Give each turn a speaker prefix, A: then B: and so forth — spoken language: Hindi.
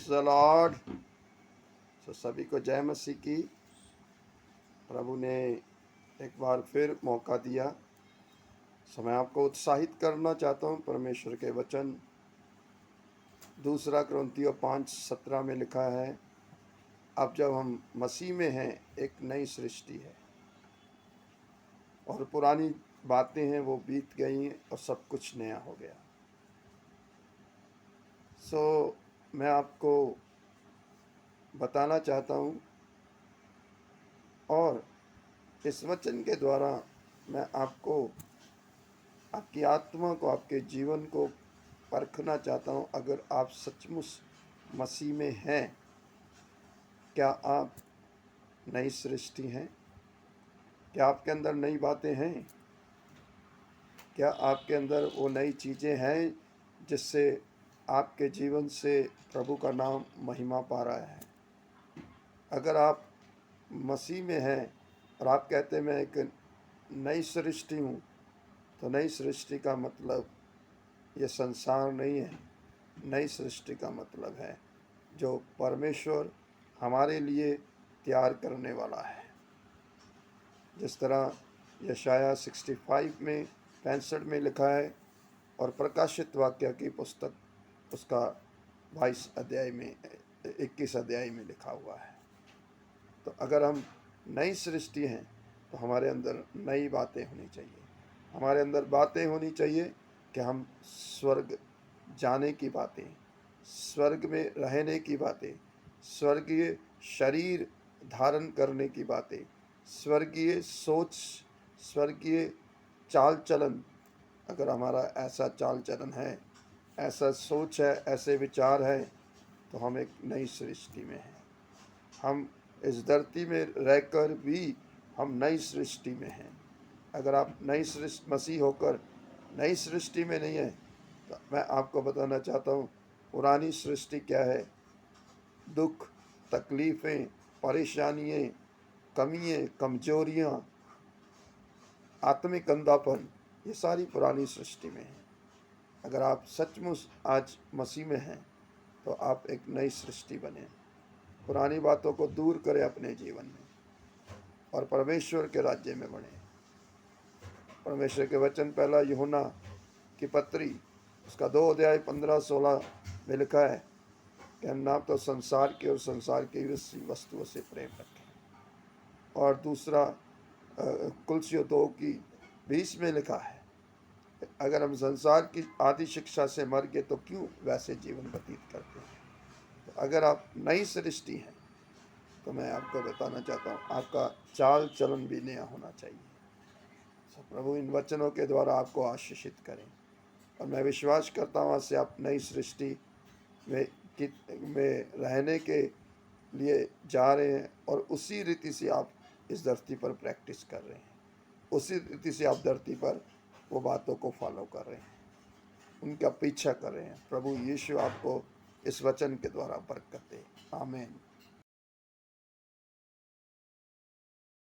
A: Praise the Lord. तो सभी को जय मसीह की। प्रभु ने एक बार फिर मौका दिया। सो मैं आपको उत्साहित करना चाहता हूँ। परमेश्वर के वचन 2 कुरिन्थियों 5:17 में लिखा है, अब जब हम मसीह में हैं एक नई सृष्टि है और पुरानी बातें हैं वो बीत गई और सब कुछ नया हो गया। सो मैं आपको बताना चाहता हूँ और इस वचन के द्वारा मैं आपको आपकी आत्मा को, आपके जीवन को परखना चाहता हूँ। अगर आप सचमुच मसीह में हैं, क्या आप नई सृष्टि हैं? क्या आपके अंदर नई बातें हैं? क्या आपके अंदर वो नई चीज़ें हैं जिससे आपके जीवन से प्रभु का नाम महिमा पा रहा है? अगर आप मसीह में हैं और आप कहते हैं मैं एक नई सृष्टि हूँ, तो नई सृष्टि का मतलब ये संसार नहीं है। नई सृष्टि का मतलब है जो परमेश्वर हमारे लिए तैयार करने वाला है। जिस तरह यशाया 65 में 65 में लिखा है और प्रकाशित वाक्य की पुस्तक उसका 22 अध्याय में 21 अध्याय में लिखा हुआ है। तो अगर हम नई सृष्टि हैं तो हमारे अंदर नई बातें होनी चाहिए। हमारे अंदर बातें होनी चाहिए कि हम स्वर्ग जाने की बातें, स्वर्ग में रहने की बातें, स्वर्गीय शरीर धारण करने की बातें, स्वर्गीय सोच, स्वर्गीय चाल चलन। अगर हमारा ऐसा चाल चलन है, ऐसा सोच है, ऐसे विचार है, तो हम एक नई सृष्टि में हैं। हम इस धरती में रहकर भी हम नई सृष्टि में हैं। अगर आप नई सृष्टि मसीह होकर नई सृष्टि में नहीं है, तो मैं आपको बताना चाहता हूँ पुरानी सृष्टि क्या है। दुख, तकलीफ़ें, परेशानियाँ, कमियाँ, कमजोरियाँ, आत्मिक अंधापन, ये सारी पुरानी सृष्टि में है। अगर आप सचमुच आज मसीह में हैं तो आप एक नई सृष्टि बने। पुरानी बातों को दूर करें अपने जीवन में और परमेश्वर के राज्य में बढ़ें। परमेश्वर के वचन पहला यूहन्ना की पत्री उसका 2 अध्याय 15-16 में लिखा है कि हम ना तो संसार के और संसार की वस्तुओं से प्रेम रखें। और दूसरा कुलसियों 2 की 20 में लिखा है, अगर हम संसार की आदि शिक्षा से मर गए तो क्यों वैसे जीवन व्यतीत करते हैं। तो अगर आप नई सृष्टि हैं तो मैं आपको बताना चाहता हूँ आपका चाल चलन भी नया होना चाहिए। प्रभु इन वचनों के द्वारा आपको आशीषित करें और मैं विश्वास करता हूँ आज से आप नई सृष्टि में रहने के लिए जा रहे हैं और उसी रीति से आप इस धरती पर प्रैक्टिस कर रहे हैं। उसी रीति से आप धरती पर वो बातों को फॉलो कर रहे हैं, उनका पीछा कर रहे हैं। प्रभु यीशु आपको इस वचन के द्वारा बरकत दे। आमीन।